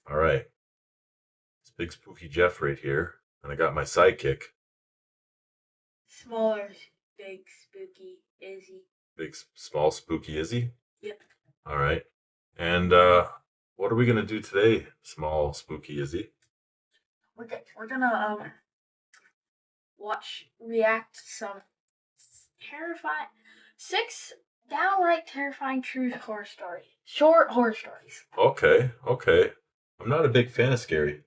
All right. It's Big Spooky Jeff right here. And I got my sidekick, Smaller, big, spooky, Izzy. Small Spooky Izzy. Yep. All right. And what are we going to do today, Small Spooky Izzy? We're gonna react to some terrifying, 6 downright terrifying true horror stories. Short horror stories. Okay. I'm not a big fan of scary.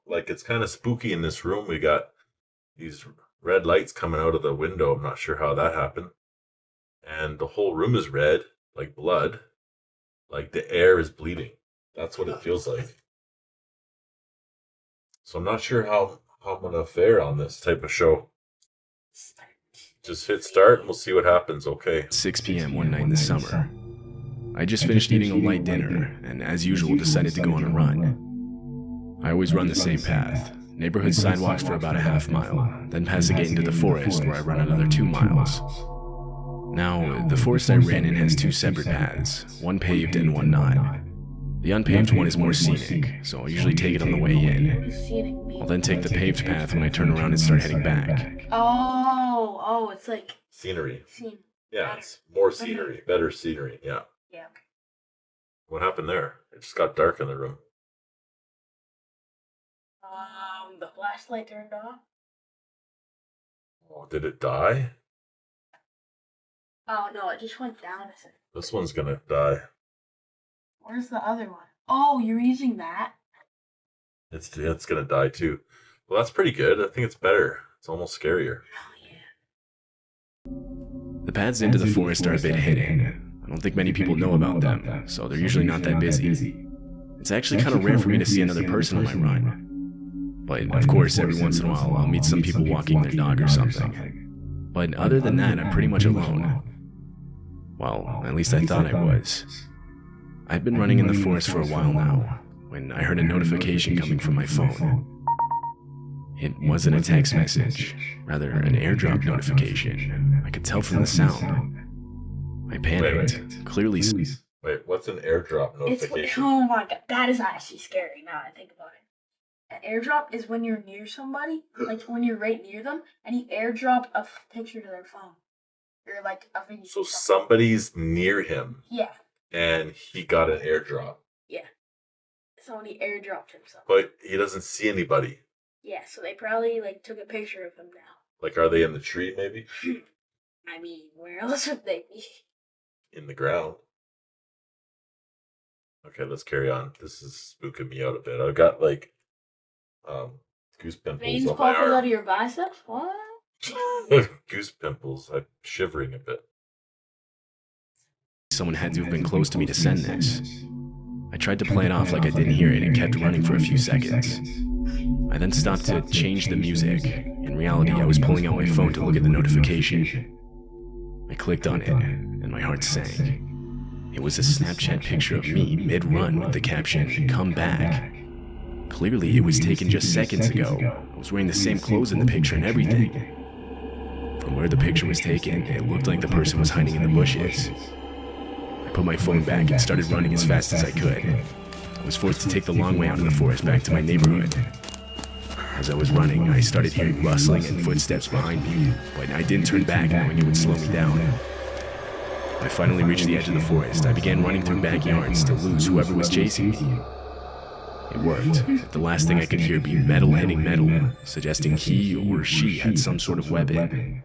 Like it's kind of spooky in this room. We got these red lights coming out of the window. I'm not sure how that happened. And the whole room is red, like blood. Like the air is bleeding. That's what it feels like. So I'm not sure how I'm going to fare on this type of show. Just hit start and we'll see what happens, okay? 6 p.m. one night in the summer. I just finished eating a light dinner and, as usual, decided to go on a run. I always run the same path, neighborhood sidewalks for about a half mile, then pass a gate into the forest where I run another 2 miles. Now, the forest I ran in has 2 separate paths, one paved and one not. The unpaved one is more scenic, so I'll usually take it on the way in. I'll then take the paved path when I turn around and start heading back. Oh, it's like scenery. Yeah, better. It's more scenery, better scenery, yeah. Yeah. What happened there? It just got dark in the room. The flashlight turned off. Oh, did it die? Oh no, it just went down a second. This one's gonna die. Where's the other one? Oh, you're using that? It's gonna die too. Well, that's pretty good. I think it's better. It's almost scarier. Oh yeah. The paths into the forest are a bit hidden. I don't think many people know about them, so they're usually not that busy. It's actually kind of rare for me to see another person on my run. But of course, every once in a while, I'll meet some people walking their dog or something. But other than that, I'm pretty much alone. Well, at least I thought I was. I'd been running in the forest for a while now, when I heard a notification coming from my phone. It wasn't a text message, rather an airdrop notification. I could tell from the sound. I panicked, clearly. Wait, what's an airdrop notification? Oh my god, that is actually scary now I think about it. An airdrop is when you're near somebody, like when you're right near them, and you airdrop a picture to their phone. Or like a video. So somebody's near him. Yeah. And he got an airdrop. Yeah. Somebody airdropped him something. But he doesn't see anybody. Yeah, so they probably like took a picture of him now. Like, are they in the tree maybe? I mean, where else would they be? In the ground. Okay, let's carry on. This is spooking me out a bit. I've got like goose pimples Veins on my popping out arm. of your biceps? What? Goose pimples. I'm shivering a bit. Someone had to have been close to me to send this. I tried to play it off like I didn't hear it and kept running for a few seconds. I then stopped to change the music. In reality, I was pulling out my phone to look at the notification. I clicked on it, and my heart sank. It was a Snapchat picture of me mid-run with the caption, "Come back." Clearly, it was taken just seconds ago. I was wearing the same clothes in the picture and everything. From where the picture was taken, it looked like the person was hiding in the bushes. I put my phone back and started running as fast as I could. I was forced to take the long way out of the forest back to my neighborhood. As I was running, I started hearing rustling and footsteps behind me, but I didn't turn back knowing it would slow me down. I finally reached the edge of the forest. I began running through backyards to lose whoever was chasing me. It worked. The last thing I could hear be metal hitting metal, suggesting he or she had some sort of weapon.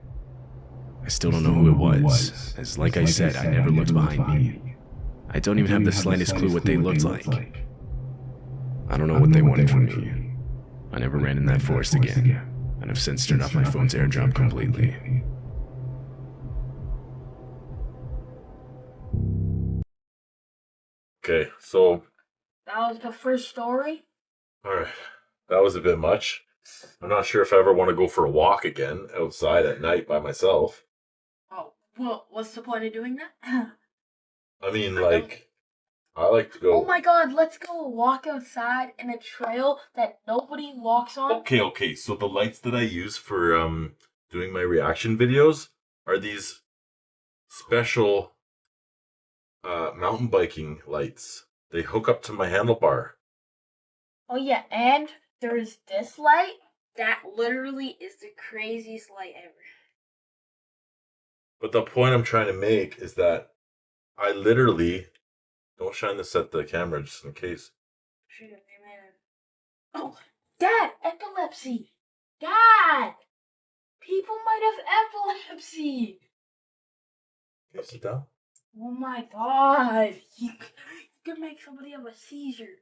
I still don't know who it was, as like I said, I never looked behind me. I don't even have the slightest clue what they looked like. I don't know what they wanted from me. I never ran in that forest again, and have since turned off my phone's airdrop completely. Okay, so That was the first story? alright. That was a bit much. I'm not sure if I ever want to go for a walk again outside at night by myself. Oh, well, what's the point of doing that? I mean, like, I like to go. Oh my god, let's go walk outside in a trail that nobody walks on. Okay. So the lights that I use for doing my reaction videos are these special mountain biking lights. they hook up to my handlebar. Oh yeah, and there's this light that literally is the craziest light ever. But the point I'm trying to make is that I literally don't shine this at the camera just in case. Shoot, man. Oh, Dad, epilepsy. Dad, people might have epilepsy. Can you sit down? Oh my God, you could make somebody have a seizure.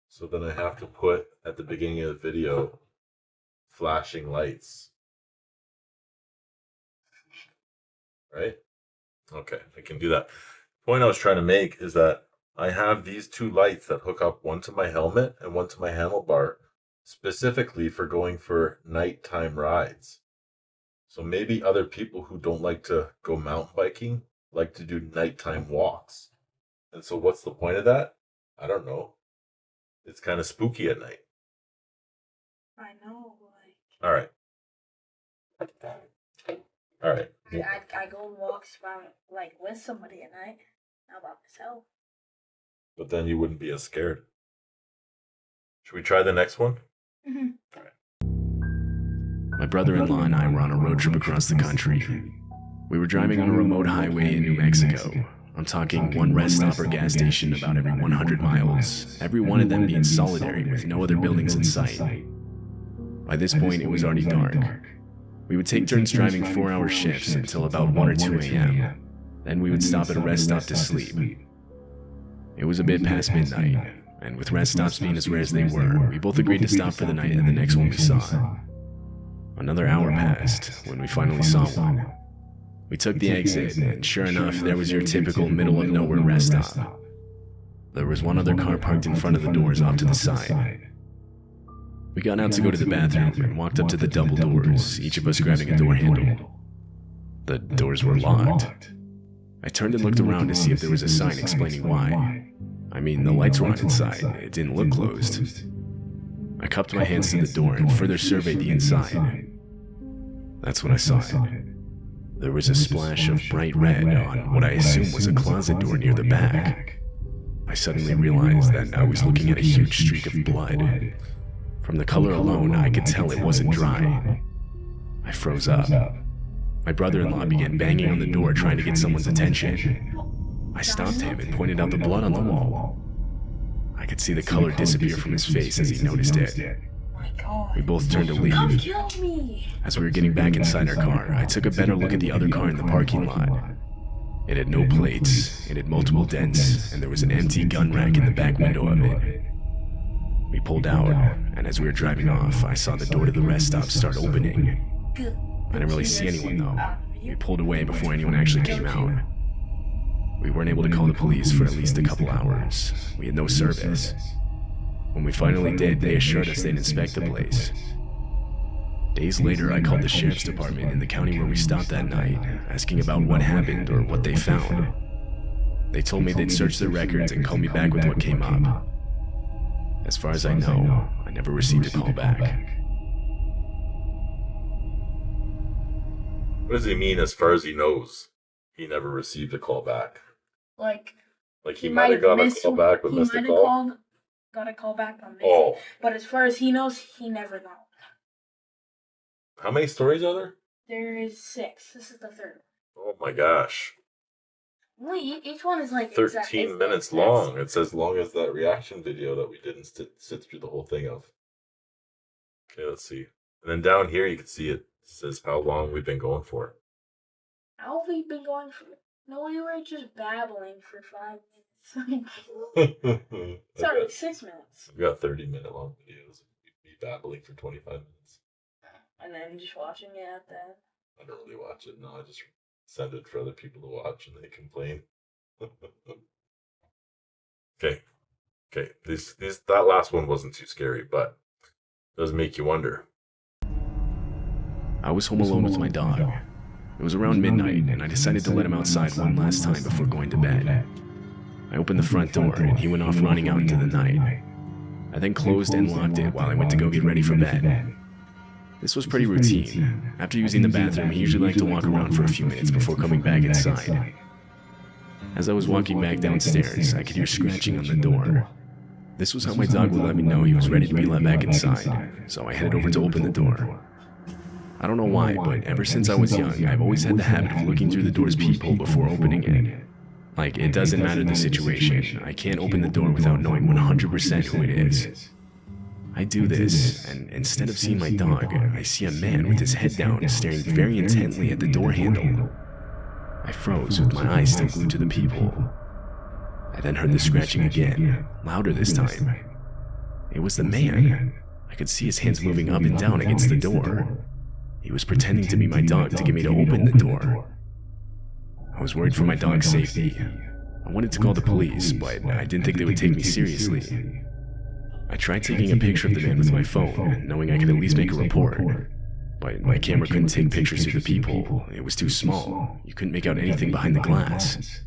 So then I have to put at the beginning of the video flashing lights. Right? Okay, I can do that. The point I was trying to make is that I have these two lights that hook up, one to my helmet and one to my handlebar, specifically for going for nighttime rides. So maybe other people who don't like to go mountain biking like to do nighttime walks. And so what's the point of that? I don't know. It's kind of spooky at night. I know, like. All right. All right. I go on walks by, like, with somebody at night, not by myself. But then you wouldn't be as scared. Should we try the next one? Mm-hmm. All right. My brother-in-law and I were on a road trip across the country. We were driving on a remote highway in New Mexico. I'm talking one rest stop or gas station about every 100 miles, every one of them being solitary with no other buildings in sight. By this point, it was already dark. We would take turns driving 4-hour shifts until about 1 or 2 a.m. Then we would stop at a rest stop to sleep. It was a bit past midnight, and with rest stops being as rare as they were, we both agreed to stop for the night at the next one we saw. Another hour passed when we finally saw one. We took the exit, and sure enough, there was your typical middle-of-nowhere rest stop. There was one other car parked in front of the doors off to the side. We got out to go to the bathroom and walked up to the double doors, each of us grabbing a door handle. The doors were locked. I turned and looked around to see if there was a sign explaining why. I mean, the lights were on inside, it didn't look closed. I cupped my hands to the door and further surveyed the inside. That's when I saw it. There was a splash of bright red on what I assumed was a closet door near the back. I suddenly realized that I was looking at a huge streak of blood. From the color alone, I could tell it wasn't dry. I froze up. My brother-in-law began banging on the door trying to get someone's attention. I stopped him and pointed out the blood on the wall. I could see the color disappear from his face as he noticed it. My God. We both turned to leave. Come kill me. As we were getting back inside our car, I took a better look at the other car in the parking lot. It had no plates, it had multiple dents, and there was an empty gun rack in the back window of it. We pulled out, and as we were driving off, I saw the door to the rest stop start opening. I didn't really see anyone though. We pulled away before anyone actually came out. We weren't able to call the police for at least a couple hours. We had no service. When we finally did, they assured us they'd inspect the place. Days later, I called the sheriff's department in the county where we stopped that night, asking about what happened or what they found. They told me they'd search their records and call me back with what came up. As far as I know, I never received a call back. What does he mean as far as he knows? He never received a call back. Like he might have got a call back but missed a call? Got a call back on me. Oh. But as far as he knows, he never got. How many stories are there? There is 6. This is the third. Oh my gosh. Only each one is like 13 minutes long. It's as long as that reaction video that we didn't sit through the whole thing of. Okay, let's see. And then down here you can see it says how long we've been going for. How have we been going for? No, we were just babbling for 5 minutes. Sorry, 6 minutes. We got 30-minute long videos. We'd be babbling for 25 minutes. And then just watching it at the... I don't really watch it. No, I just send it for other people to watch and they complain. Okay. That last one wasn't too scary, but it does make you wonder. I was home alone with my dog. It was around midnight, and I decided to let him outside one last time before going to bed. I opened the front door, and he went off running out into the night. I then closed and locked it while I went to go get ready for bed. This was pretty routine. After using the bathroom, he usually liked to walk around for a few minutes before coming back inside. As I was walking back downstairs, I could hear scratching on the door. This was how my dog would let me know he was ready to be let back inside, so I headed over to open the door. I don't know why, but ever since I was young, I've always had the habit of looking through the door's peephole before opening it. Like, it doesn't matter the situation, I can't open the door without knowing 100% who it is. I do this, and instead of seeing my dog, I see a man with his head down staring very intently at the door handle. I froze with my eyes still glued to the peephole. I then heard the scratching again, louder this time. It was the man. I could see his hands moving up and down against the door. He was pretending to be my dog to get me to open the door. I was worried for my dog's safety. I wanted to call the police, but I didn't think they would take me seriously. I tried taking a picture of the man with my phone, knowing I could at least make a report. But my camera couldn't take pictures through the peephole. It was too small. You couldn't make out anything behind the glass.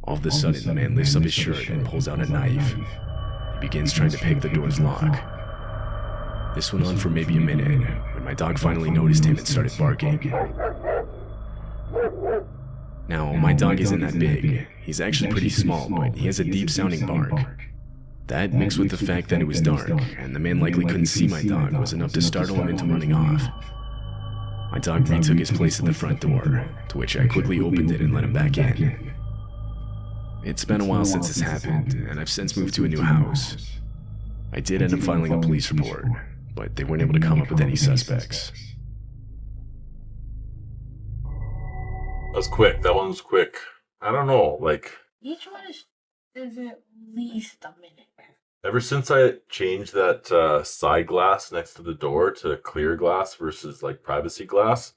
All of a sudden, the man lifts up his shirt and pulls out a knife. He begins trying to pick the door's lock. This went on for maybe a minute, when my dog finally noticed him and started barking. Now, my dog isn't that big. He's actually pretty small, but he has a deep-sounding bark. That, mixed with the fact that it was dark, and the man likely couldn't see my dog, was enough to startle him into running off. My dog retook his place at the front door, to which I quickly opened it and let him back in. It's been a while since this happened, and I've since moved to a new house. I did end up filing a police report, but they weren't able to come up with any suspects. That was quick. That one was quick. I don't know, like... Each one is at least a minute. Ever since I changed that side glass next to the door to clear glass versus, like, privacy glass,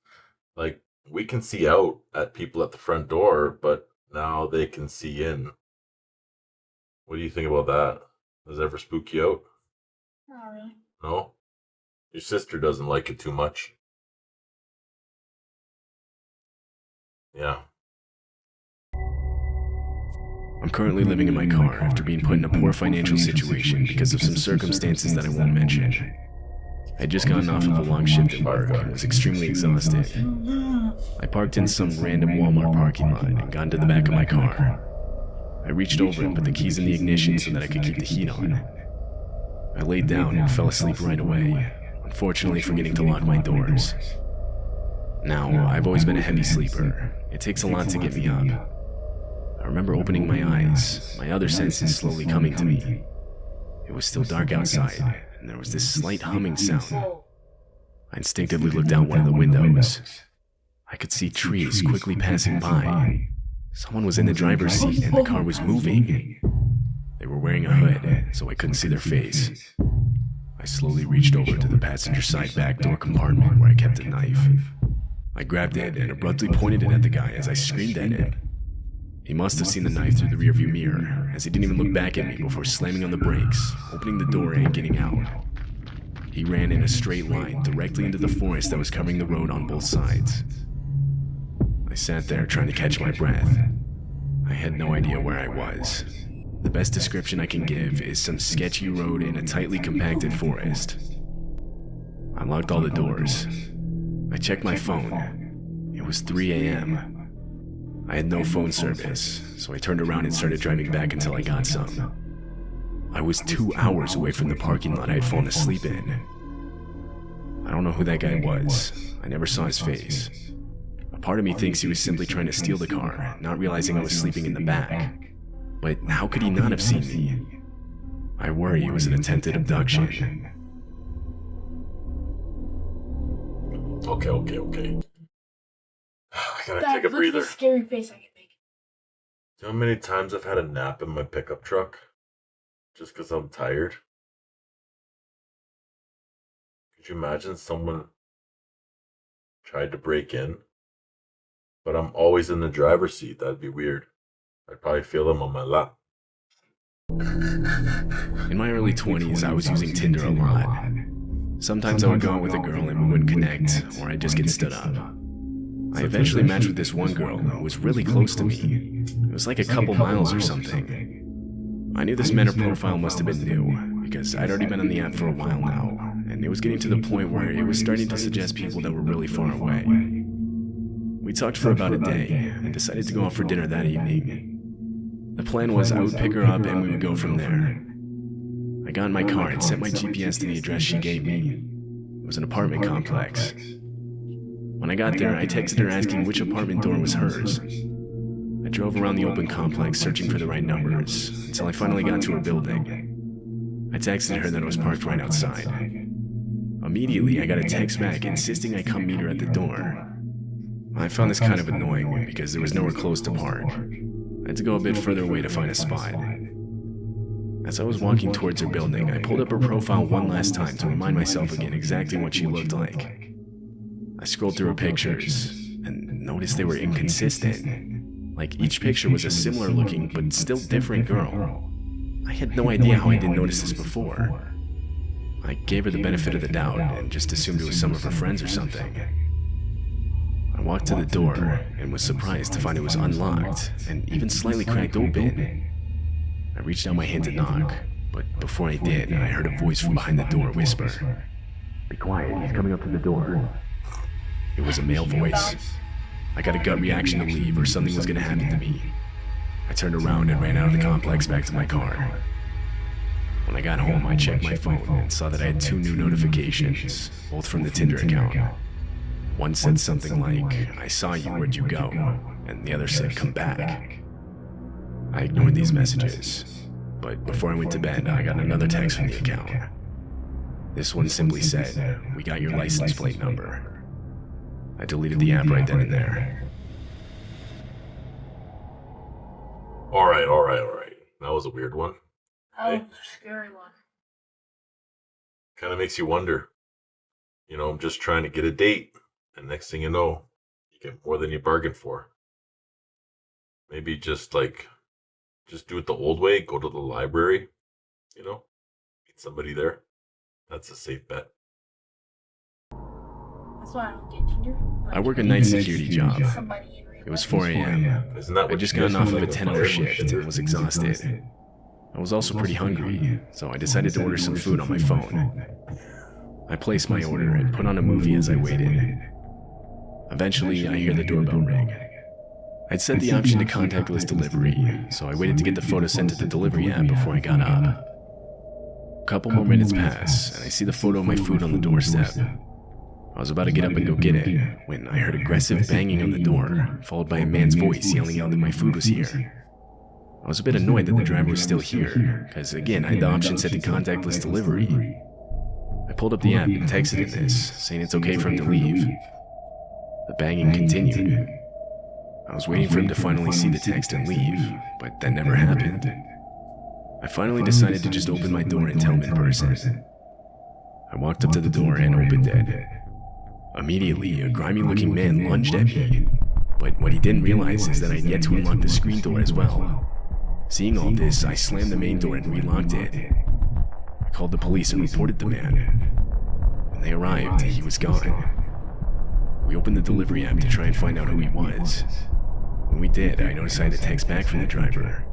like, we can see out at people at the front door, but now they can see in. What do you think about that? Does it ever spook you out? Not really. No? Your sister doesn't like it too much. Yeah. I'm currently living in my car after being put in a poor financial situation because of some circumstances that I won't mention. I'd just gotten off of a long shift at work and was extremely exhausted. I parked in some random Walmart parking lot and got into the back of my car. I reached over and put the keys in the ignition so that I could keep the heat on. I laid down and fell asleep right away, unfortunately forgetting to lock my doors. Now, I've always been a heavy sleeper. It takes a lot to get me up. I remember opening my eyes, my other senses slowly coming to me. It was still dark outside, and there was this slight humming sound. I instinctively looked out one of the windows. I could see trees quickly passing by. Someone was in the driver's seat and the car was moving. They were wearing a hood, so I couldn't see their face. I slowly reached over to the passenger side back door compartment where I kept a knife. I grabbed it and abruptly pointed it at the guy as I screamed at him. He must have seen the knife through the rearview mirror, as he didn't even look back at me before slamming on the brakes, opening the door and getting out. He ran in a straight line directly into the forest that was covering the road on both sides. I sat there trying to catch my breath. I had no idea where I was. The best description I can give is some sketchy road in a tightly compacted forest. I locked all the doors. I checked my phone. It was 3 a.m. I had no phone service, so I turned around and started driving back until I got some. I was 2 hours away from the parking lot I had fallen asleep in. I don't know who that guy was. I never saw his face. A part of me thinks he was simply trying to steal the car, not realizing I was sleeping in the back. But how could he not have seen me? I worry it was an attempted abduction. Okay. I gotta Dad, take a look at breather. the scary face I can make. Do you know how many times I've had a nap in my pickup truck? Just because I'm tired? Could you imagine someone tried to break in? But I'm always in the driver's seat. That'd be weird. I'd probably feel them on my lap. In my early 20s, I was using Tinder a lot. Sometimes I would go out with a girl and we wouldn't connect, or I'd just get stood up. I eventually matched with this one girl who was really close to me. It was like a couple miles or something. I knew this Meta profile must have been new, because I'd already been on the app for a while now, and it was getting to the point where it was starting to suggest people that were really far away. We talked for about a day, and decided to go out for dinner that evening. The plan was I would pick her up and we would go from there. I got in my car and set my GPS to the address she gave me. It was an apartment complex. When I got there, I texted her asking which apartment door was hers. I drove around the open complex searching for the right numbers until I finally got to her building. I texted her that it was parked right outside. Immediately, I got a text back insisting I come meet her at the door. I found this kind of annoying because there was nowhere close to park. I had to go a bit further away to find a spot. As I was walking towards her building, I pulled up her profile one last time to remind myself again exactly what she looked like. I scrolled through her pictures and noticed they were inconsistent. Like each picture was a similar looking but still different girl. I had no idea how I didn't notice this before. I gave her the benefit of the doubt and just assumed it was some of her friends or something. I walked to the door and was surprised to find it was unlocked and even slightly cracked open. I reached out my hand to knock, but before I did, I heard a voice from behind the door whisper, "Be quiet, he's coming up to the door." It was a male voice. I got a gut reaction to leave or something was going to happen to me. I turned around and ran out of the complex back to my car. When I got home, I checked my phone and saw that I had 2 new notifications, both from the Tinder account. One said something like, "I saw you, where'd you go?" and the other said, "Come back." I ignored these messages, but before I went to bed, I got another text from the account. This one simply said, "We got your license plate number." I deleted the app right then and there. All right. That was a weird one. That was a scary one. Kind of makes you wonder. You know, I'm just trying to get a date, and next thing you know, you get more than you bargained for. Maybe just do it the old way, go to the library, meet somebody there. That's a safe bet. That's why I don't get Tinder. I work a night security job. Somebody in real It was life. 4 a.m. Isn't that I what just you gotten guys off do, of a like 10-hour fire shift and was exhausted. I was also pretty hungry, so I decided to order some food on my phone. I placed my order and put on a movie as I waited. Eventually, I hear the doorbell ring. I'd set the option to contactless delivery, so I waited to get the photo sent to the delivery app before I got up. A couple more minutes pass, and I see the photo of my food on the doorstep. I was about to get up and go get it, when I heard aggressive banging on the door, followed by a man's voice yelling out that my food was here. I was a bit annoyed that the driver was still here, because again, I had the option set to contactless delivery. I pulled up the app and texted in this, saying it's okay for him to leave. The banging continued. I was waiting for him to finally see the text and leave, but that never happened. I finally decided to just open my door and tell him in person. I walked up to the door and opened it. Immediately, a grimy-looking man lunged at me, but what he didn't realize is that I had yet to unlock the screen door as well. Seeing all this, I slammed the main door and relocked it. I called the police and reported the man. When they arrived, he was gone. We opened the delivery app to try and find out who he was. When we did, I noticed I had a text back from the driver.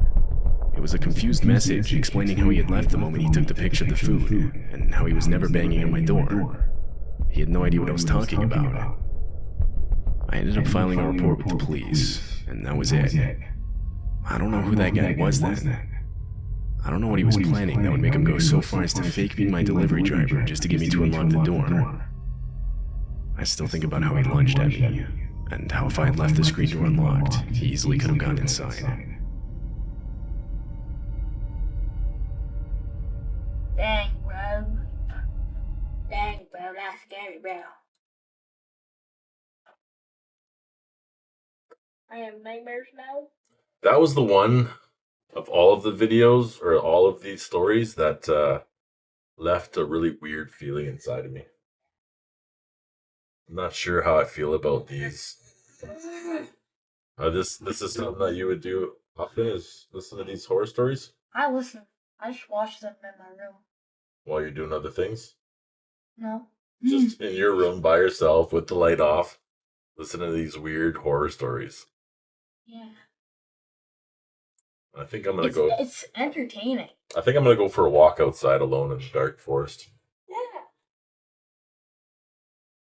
It was a confused message explaining how he had left the moment he took the picture of the food, and how he was never banging on my door. He had no idea what I was talking about. I ended up filing a report with the police, and that was it. I don't know who that guy was then. I don't know what he was planning that would make him go so far as to fake being my delivery driver just to get me to unlock the door. I still think about how he lunged at me, and how if I had left the screen door unlocked, he easily could have gotten inside. Dang, bro. Dang, bro. That's scary, bro. I have nightmares now. That was the one of all of the videos or all of these stories that left a really weird feeling inside of me. I'm not sure how I feel about these. This is something that you would do often, is listen to these horror stories I listen. I just watch them in my room. while you're doing other things. No. Just in your room by yourself with the light off, listen to these weird horror stories. Yeah. I think I'm gonna go. It's entertaining. I think I'm gonna go for a walk outside alone in the dark forest.